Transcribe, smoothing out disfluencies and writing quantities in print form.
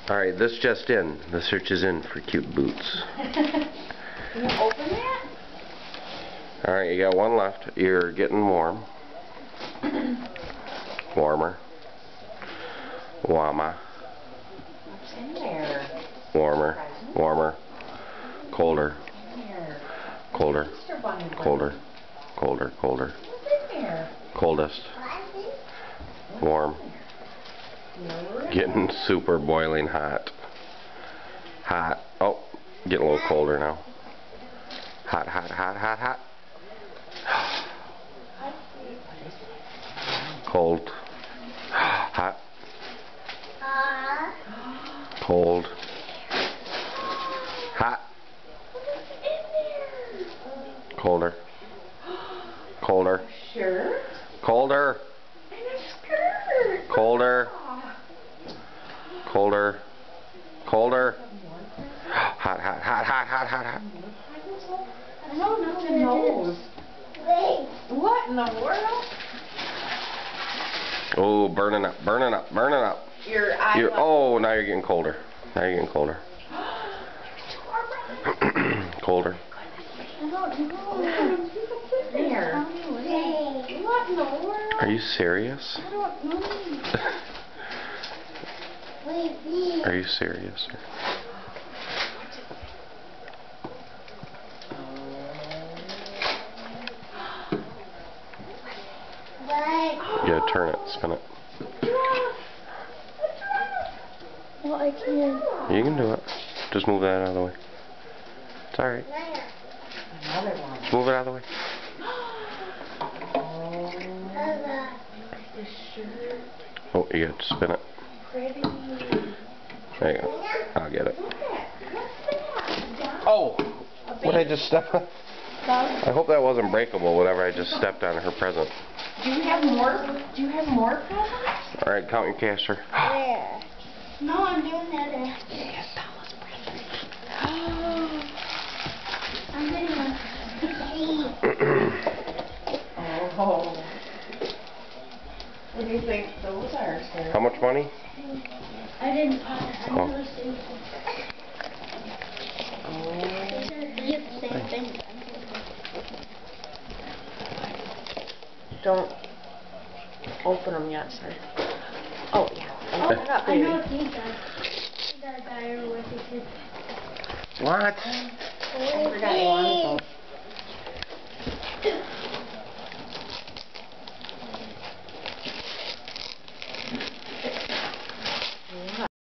Alright, this just in. The search is in for cute boots. Can you open that? Alright, you got one left. You're getting warm. Warmer. Warmer. What's in there? Warmer. Warmer. Colder. What's in there? Colder. Easter bunny. Colder. Colder. Colder. What's in there? Coldest. Warm. Getting super boiling hot. Hot. Oh, getting a little colder now. Hot, hot, hot, hot, hot. Cold. Hot. Cold. Hot. Colder. Colder. Sure. Colder. And a skirt. Colder. Colder. Colder. Hot, hot, hot, hot, hot, hot, hot. I don't know the nose. What in the world? Oh, burning up, burning up, burning up. Your eye. Oh, now you're getting colder. Now you're getting colder. Colder. I don't know. What's in there? What in the world? Are you serious? I don't know. Are you serious? You gotta turn it, spin it. Well, I can. You can do it. Just move that out of the way. It's alright. Another one. Just move it out of the way. Oh, you gotta spin it. Pretty. There you go. I'll get it. Oh! What did I just step on? I hope that wasn't breakable, whatever I just stepped on her present. Do you have more? Do you have more presents? Alright, count your cash, sir. Where? No, I'm doing that after. Yes, Bella's present. I'm getting one. Oh. What do you think those are, sir? How much money? I didn't pop it. I'm Oh. going to see. You get the same thing. Don't open them yet, sir. Oh, yeah. Open it up, I baby. know what these are. These are better with the kids. What? I forgot you wanted those.